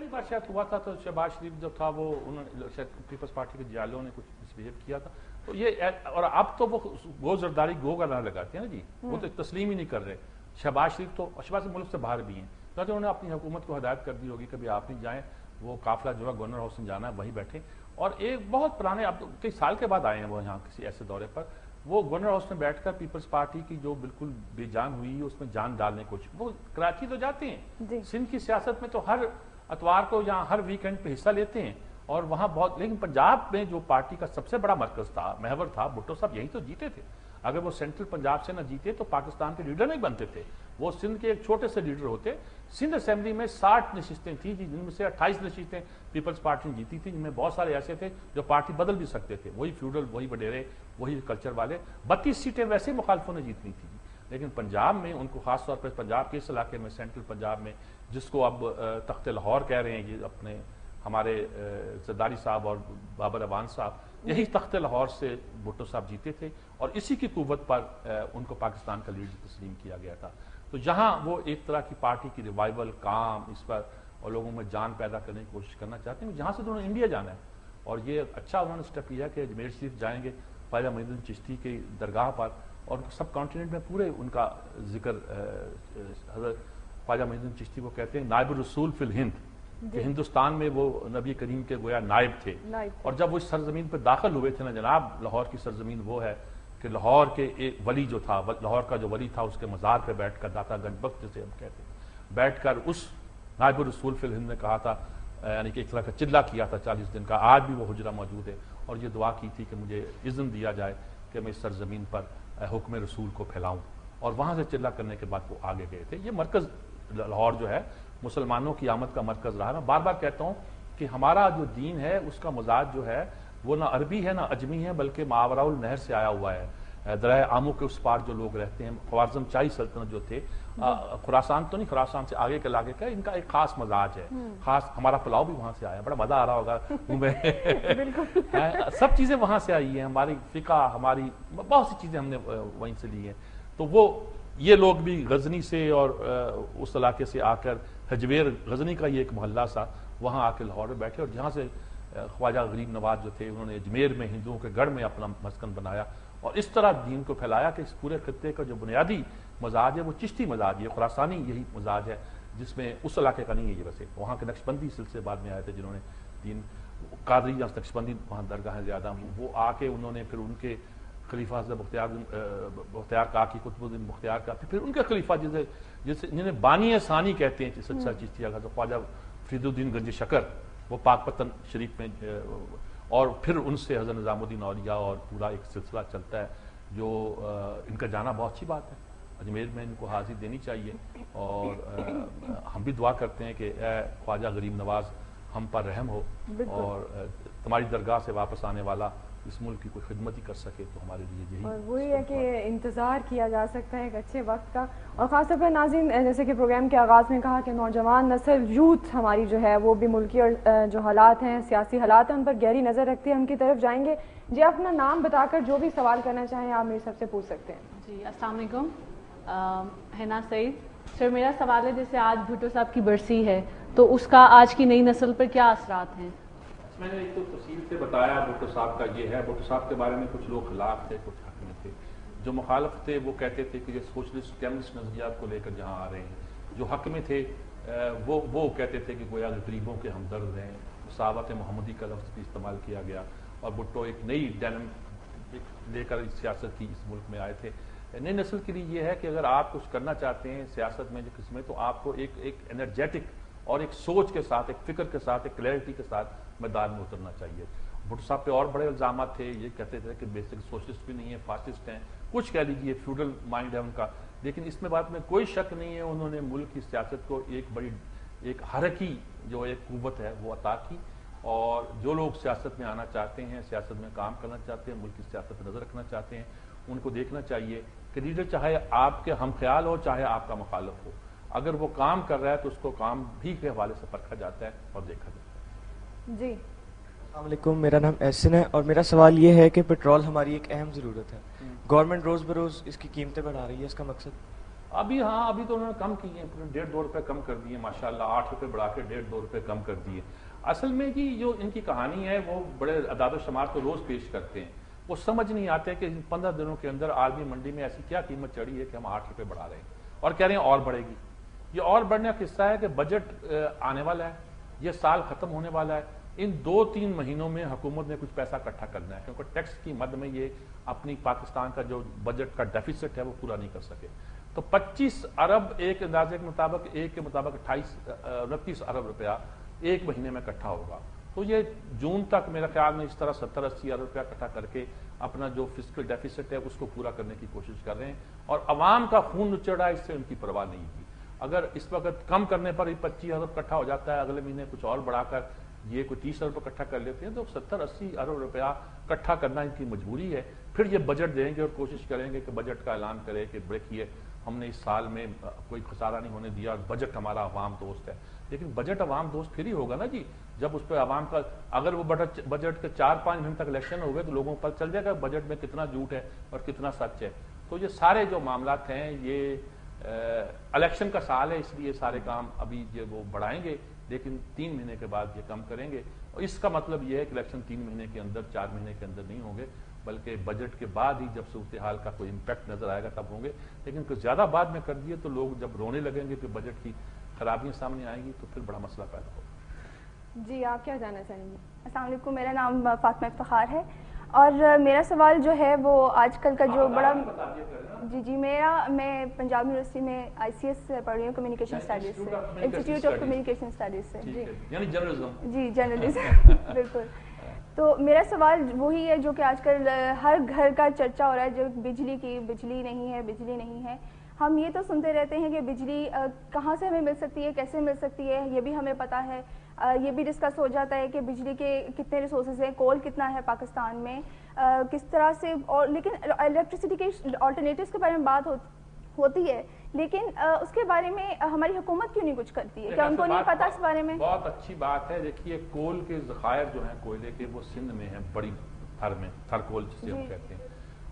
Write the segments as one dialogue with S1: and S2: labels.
S1: पहली बार शायद हुआ था तो शहबाज शरीफ जो था वो उन्होंने शायद पीपल्स पार्टी के जियालों ने कुछ मिसबिहेव किया था, तो ये और अब तो वो गो जरदारी गो का नारा लगाते हैं ना जी, वो तो तस्लीम ही नहीं कर रहे। शहबाज शरीफ तो शहबाज मुल्क से बाहर भी हैं, तो उन्होंने अपनी हुकूमत को हदायत कर दी होगी कभी आप नहीं जाएं, वो काफिला जो है गवर्नर हाउस में जाना है वहीं बैठे। और एक बहुत पुराने, अब तो कई साल के बाद आए हैं वो यहाँ किसी ऐसे दौरे पर, वो गवर्नर हाउस में बैठकर पीपल्स पार्टी की जो बिल्कुल बेजान हुई उसमें जान डालने की कोशिश, वो कराची तो जाते हैं, सिंध की सियासत में तो हर अतवार को या हर वीकेंड पे हिस्सा लेते हैं और वहाँ बहुत, लेकिन पंजाब में जो पार्टी का सबसे बड़ा मरकज था, महवर था, भुट्टो साहब यहीं तो जीते थे। अगर वो सेंट्रल पंजाब से न जीते तो पाकिस्तान के लीडर नहीं बनते थे, वो सिंध के एक छोटे से लीडर होते। सिंध असेंबली में 60 नशिस्तें थी जिनमें से 28 नशिस्तें पीपल्स पार्टी ने जीती थी, जिनमें बहुत सारे ऐसे थे जो पार्टी बदल भी सकते थे, वही फ्यूडल, वही वडेरे, वही कल्चर वाले। 32 सीटें वैसे ही मुखालफों ने जीतनी थी, लेकिन पंजाब में उनको खासतौर पर पंजाब के इस इलाके में, सेंट्रल पंजाब में, जिसको अब तख्त लाहौर कह रहे हैं, ये अपने हमारे जरदारी साहब और बाबर अवान साहब, यही तख्त लाहौर से भुट्टो साहब जीते थे और इसी की कुव्वत पर उनको पाकिस्तान का लीडर तस्लीम किया गया था। तो यहाँ वो एक तरह की पार्टी की रिवाइवल, काम इस पर और लोगों में जान पैदा करने की कोशिश करना चाहते हैं। जहाँ से तो उन्होंने इंडिया जाना है और ये अच्छा उन्होंने स्टेप लिया कि अजमेर शरीफ जाएंगे ख्वाजा मोइनुद्दीन चिश्ती की दरगाह पर, और सब कॉन्टिनेंट में पूरे उनका जिक्र हज़रत ख्वाजा मोइनुद्दीन चिश्ती को कहते हैं नायब रसूल फिल हिंद, कि हिंदुस्तान में वो नबी करीम के गोया नायब थे। और जब वो इस सरजमीन पर दाखिल हुए थे ना जनाब, लाहौर की सरजमीन वो है कि लाहौर के एक वली जो था, लाहौर का जो वली था, उसके मज़ार पे बैठकर, दाता गंजबख्त जिसे हम कहते हैं, बैठकर उस नायब रसूल फिल हिंद ने कहा था, यानी कि एक तरह का चिल्ला किया था 40 दिन का, आज भी वो हुजरा मौजूद है, और ये दुआ की थी कि मुझे इज़्न दिया जाए कि मैं इस सरजमीन पर हुक्म रसूल को फैलाऊँ। और वहाँ से चिल्ला करने के बाद वो आगे गए थे। ये मरकज़ लाहौर जो है मुसलमानों की आमद का मरकज़ रहा है। मैं बार बार कहता हूँ कि हमारा जो दीन है उसका मजाज जो है वो ना अरबी है ना अजमी है, बल्कि मावराउल नहर से आया हुआ है। दरिया आमू के उस पार जो लोग रहते हैं, ख्वारज़म चाई सल्तनत जो थे, खुरासान तो नहीं, खुरासान से आगे के इलाके का, इनका एक खास मजाज है, खास हमारा पुलाव भी वहाँ से आया, बड़ा मज़ा आ रहा होगा मुँह सब चीज़ें वहाँ से आई हैं, हमारी फ़िक़ा, हमारी बहुत सी चीज़ें हमने वहीं से ली हैं। तो वो ये लोग भी गजनी से और उस इलाके से आकर, हजवेर गजनी का ये एक मोहल्ला सा, वहाँ आके लाहौर में बैठे, और जहाँ से ख्वाजा गरीब नवाज जो थे उन्होंने अजमेर में हिंदुओं के गढ़ में अपना मस्कन बनाया और इस तरह दीन को फैलाया कि इस पूरे खत्ते का जो बुनियादी मजाज है वो चिश्ती मजाज है, खुरासानी यही मजाज है, जिसमें उस इलाके का नहीं है ये। वैसे वहाँ के नक्शबंदी सिलसिले बाद में आए थे जिन्होंने दीन कादरी या नक्शबंदी, वहाँ दरगाहें ज़्यादा, वो आके उन्होंने फिर उनके खलीफा हज़रत मुख्तियार काकी, कुतुबुद्दीन मुख्तियार काकी, फिर उनके खलीफा जिसे जिन्हें बानी सानी कहते हैं सच्चा चिश्तिया का, तो ख्वाजा फरीदुद्दीन गंज शकर, वो पाकपतन शरीफ में, और फिर उनसे हज़रत निज़ामुद्दीन औलिया, और पूरा एक सिलसिला चलता है जो इनका जाना बहुत अच्छी बात है। अजमेर में इनको हाजिरी देनी चाहिए और हम भी दुआ करते हैं कि ख्वाजा गरीब नवाज हम पर रहम हो और तुम्हारी दरगाह से वापस आने वाला इस मुल्क की कोई खिदमत ही कर सके, तो हमारे लिए यही।
S2: और वही है कि इंतज़ार किया जा सकता है एक अच्छे वक्त का। और ख़ासतौर पर नाज़रीन, जैसे कि प्रोग्राम के आगाज़ में कहा कि नौजवान नस्ल, यूथ हमारी जो है वो भी मुल्की और जो हालात हैं, सियासी हालात हैं, उन पर गहरी नज़र रखती है, उनकी तरफ जाएंगे। जी, अपना नाम बताकर जो भी सवाल करना चाहें आप मेरे सबसे पूछ सकते हैं।
S3: जी, अस्सलाम वालेकुम, हैना सईद सर, मेरा सवाल है, जैसे आज भुट्टो साहब की बरसी है तो उसका आज की नई नस्ल पर क्या असरात हैं?
S1: मैंने एक तो तफसील से बताया भुट्टो साहब का ये है। भुट्टो साहब के बारे में कुछ लोग खिलाफ थे, कुछ हक में थे। जो मुखालफ थे वो कहते थे कि ये सोशलिस्ट केमिस्ट नज़रियात को लेकर जहाँ आ रहे हैं। जो हक में थे वो कहते थे कि गोया गरीबों के हमदर्द हैं, सहाबत मोहम्मदी का लफ्ज़ भी इस्तेमाल किया गया। और भुट्टो एक नई डायनामिक लेकर सियासत की इस मुल्क में आए थे। नई नस्ल के लिए ये है कि अगर आप कुछ करना चाहते हैं सियासत में जो किस्में, तो आपको एक एनर्जेटिक और एक सोच के साथ, एक फिक्र के साथ, एक क्लैरिटी के साथ मैदान में उतरना चाहिए। भुट्टो साहब पे और बड़े इल्जाम थे, ये कहते थे कि बेसिक सोशलिस्ट भी नहीं है, फासिस्ट हैं, कुछ कह लीजिए, फ्यूडल माइंड है उनका। लेकिन इसमें बात में कोई शक नहीं है, उन्होंने मुल्क की सियासत को एक बड़ी एक हरकी जो एक कुव्वत है वो अता की। और जो लोग सियासत में आना चाहते हैं, सियासत में काम करना चाहते हैं, मुल्क की सियासत पर नज़र रखना चाहते हैं, उनको देखना चाहिए कि लीडर चाहे आपके हम ख्याल हो, चाहे आपका मुखालफ हो, अगर वो काम कर रहा है तो उसको काम भी के हवाले से परखा जाता है और देखा जाता है।
S2: जी,
S4: अस्सलाम वालेकुम, मेरा नाम एहसन है और मेरा सवाल ये है कि पेट्रोल हमारी एक अहम ज़रूरत है। गवर्नमेंट रोज़ बरोज़ इसकी कीमतें बढ़ा रही है, इसका मकसद?
S1: ابھی ہاں ابھی تو انہوں نے کم کیے ہیں, 1.5-2 روپے کم کر دیے ماشاءاللہ, 8 روپے بڑھا کے 1.5-2 روپے کم کر دیے. اصل میں جی جو ان کی کہانی ہے وہ بڑے اعداد و شمار تو روز پیش کرتے ہیں, وہ سمجھ نہیں آتے کہ 15 دنوں کے اندر عالمی منڈی میں ایسی کیا قیمت چڑھی ہے کہ ہم 8 روپے بڑھا رہے ہیں اور کہہ رہے ہیں اور بڑھے گی. یہ اور بڑھنے کا قصہ ہے کہ بجٹ آنے والا ہے, یہ سال ختم ہونے والا ہے, ان 2-3 مہینوں میں حکومت نے کچھ پیسہ اکٹھا کرنا ہے, کیونکہ ٹیکس کی مد میں یہ اپنی پاکستان کا جو بجٹ کا ڈیفیسٹ ہے وہ پورا نہیں کر سکے. تو 25 ارب ایک اندازے کے مطابق, ایک کے مطابق 29 ارب روپیہ ایک مہینے میں اکٹھا ہوگا. تو یہ جون تک میرا خیال میں اس طرح 70-80 ارب روپیہ اکٹھا کر کے اپنا جو فسکل ڈیفیسٹ ہے اس کو پورا کرنے کی کوشش کر رہے ہیں, اور عوام کا خون نچڑا ہے, اس سے ان کی پرواہ نہیں کی. اگر اس وقت کم کرنے پر 25 ارب اکٹھا ہو جاتا ہے, اگلے مہینے کچھ اور بڑھا کر یہ کوئی 30 ارب اکٹھا کر لیتے ہیں, تو 70-80 ارب روپیہ اکٹھا کرنا ان کی مجبوری ہے. پھر یہ بجٹ دیں گے اور کوشش کریں گے کہ بجٹ کا اعلان کرے کہ دیکھیے ہم نے اس سال میں کوئی خسارہ نہیں ہونے دیا اور بجٹ ہمارا عوام دوست ہے. لیکن بجٹ عوام دوست پھر ہی ہوگا نا جی, جب اس پہ عوام کا, اگر وہ بجٹ کے 4-5 مہینے تک الیکشن ہو گئے تو لوگوں کو پتہ چل جائے گا بجٹ میں کتنا جھوٹ ہے اور کتنا سچ ہے. تو یہ سارے جو معاملات ہیں یہ الیکشن کا سال ہے, اس لیے سارے کام ابھی یہ وہ بڑھائیں گے, لیکن 3 مہینے کے بعد یہ کم کریں گے. اور اس کا مطلب یہ ہے کہ الیکشن 3 مہینے کے اندر, 4 مہینے کے اندر نہیں ہوں گے, بلکہ بجٹ کے بعد ہی جب صورتحال کا کوئی امپیکٹ نظر آئے گا تب ہوں گے. لیکن کچھ زیادہ بعد میں کر دیے تو لوگ جب رونے لگیں گے, پھر بجٹ کی خرابیاں سامنے آئیں گی, تو پھر بڑا مسئلہ پیدا ہوگا.
S2: جی آپ کیا جاننا چاہیں گے؟
S5: السلام علیکم, میرا نام فاطمہ افتخار ہے, اور میرا سوال جو ہے وہ آج کل کا جو بڑا میں پنجاب یونیورسٹی میں ICS پڑھ رہی ہوں, کمیونیکیشن اسٹڈیز سے, انسٹیٹیوٹ آف کمیونیکیشن اسٹڈیز سے. جی جرنلزم بالکل. تو میرا سوال وہی ہے جو کہ آج کل ہر گھر کا چرچا ہو رہا ہے, جو بجلی نہیں ہے. ہم یہ تو سنتے رہتے ہیں کہ بجلی کہاں سے ہمیں مل سکتی ہے, کیسے مل سکتی ہے, یہ بھی ہمیں پتہ ہے. یہ بھی ڈسکس ہو جاتا ہے کہ بجلی کے کتنے ریسورسز ہیں, کول کتنا ہے پاکستان میں, کس طرح سے, اور لیکن الیکٹریسٹی کے آلٹرنیٹیوز کے بارے میں بات ہوتی ہے, لیکن اس کے بارے میں ہماری حکومت کیوں نہیں کچھ کرتی ہے؟ کیا ان کو نہیں پتا اس بارے میں؟
S1: بہت اچھی بات ہے. دیکھیے کول کے ذخائر جو ہیں کوئلے کے, وہ سندھ میں ہیں, بڑی تھر میں, تھر کول جسے ہم کہتے ہیں,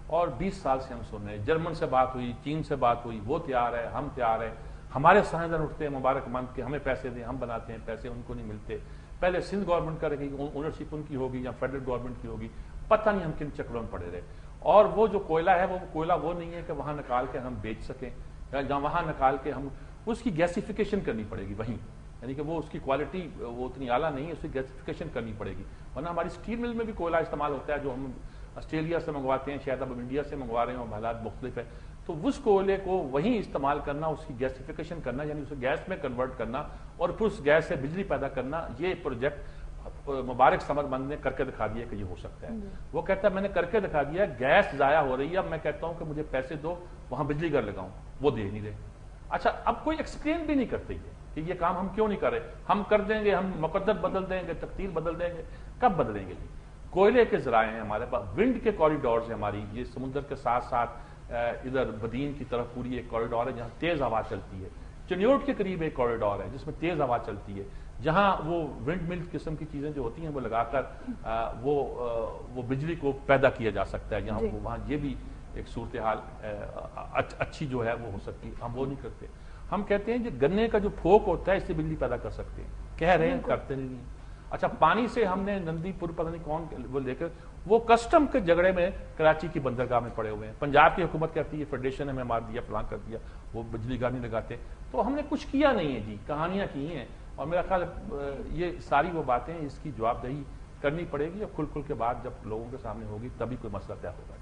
S1: اور 20 سال سے ہم سن رہے ہیں. جرمن سے بات ہوئی, چین سے بات ہوئی, وہ تیار ہے, ہم تیار ہیں. ہمارے سائنسدان اٹھتے ہیں مبارکباد کہ ہمیں پیسے دیں, ہم بناتے ہیں, پیسے ان کو نہیں ملتے. پہلے سندھ گورنمنٹ کرے گی, اونرشپ ان کی ہوگی یا فیڈرل گورنمنٹ کی ہوگی, پتہ نہیں ہم کن چکروں میں پڑے رہے. اور وہ جو کوئلہ ہے, وہ کوئلہ وہ نہیں ہے کہ وہاں نکال کے ہم بیچ سکیں, یا وہاں نکال کے ہم اس کی گیسیفیکیشن کرنی پڑے گی وہیں, یعنی کہ وہ اس کی کوالٹی وہ اتنی اعلیٰ نہیں ہے, اس کی گیسیفیکیشن کرنی پڑے گی. ورنہ ہماری اسٹیل مل میں بھی کوئلہ استعمال ہوتا ہے, جو ہم آسٹریلیا سے منگواتے ہیں, شاید اب انڈیا سے منگوا رہے ہیں, حالات مختلف ہے. تو اس کوئلے کو وہیں استعمال کرنا, اس کی گیسیفیکیشن کرنا, یعنی اسے گیس میں کنورٹ کرنا اور پھر اس گیس سے بجلی پیدا کرنا, یہ پروجیکٹ مبارک سمر بند نے کر کے دکھا دیا کہ یہ ہو سکتا ہے. وہ کہتا ہے میں نے کر کے دکھا دیا, گیس ضائع ہو رہی ہے, اب میں کہتا ہوں کہ مجھے پیسے دو, وہاں بجلی گھر لگاؤں, وہ دے نہیں رہے. اچھا, اب کوئی ایکسپلین بھی نہیں کرتے کہ یہ کام ہم کیوں نہیں کر رہے. ہم کر دیں گے, ہم مقدر بدل دیں گے, تقدیر بدل دیں گے, کب بدلیں گے؟ کوئلے کے ذرائع ہیں ہمارے پاس, ونڈ کے کوریڈورز ہیں ہماری, یہ سمندر کے ساتھ ساتھ ادھر بدین کی طرف پوری ایک کوریڈور ہے جہاں تیز ہوا چلتی ہے. چنیوٹ کے قریب ایک کوریڈور ہے جس میں تیز ہوا چلتی ہے, جہاں وہ ونڈ مل قسم کی چیزیں جو ہوتی ہیں وہ لگا کر وہ بجلی کو پیدا کیا جا سکتا ہے. یہاں وہاں یہ بھی ایک صورتحال اچھی جو ہے وہ ہو سکتی ہے. ہم وہ نہیں کرتے. ہم کہتے ہیں کہ گنے کا جو پھوک ہوتا ہے اس سے بجلی پیدا کر سکتے ہیں, کہہ رہے ہیں, کرتے نہیں. اچھا, پانی سے ہم نے نندی پور پتہ نہیں کون وہ لے کر, وہ کسٹم کے جھگڑے میں کراچی کی بندرگاہ میں پڑے ہوئے ہیں. پنجاب کی حکومت کہتی ہے فیڈریشن نے ہمیں مار دیا, فلاں کر دیا, وہ بجلی گاہ نہیں لگاتے. تو ہم نے کچھ کیا نہیں ہے جی, کہانیاں کی ہیں. اور میرا خیال یہ ساری وہ باتیں اس کی جواب دہی کرنی پڑے گی, اور کھل کے بعد جب لوگوں کے سامنے ہوگی تبھی کوئی مسئلہ طے ہوگا.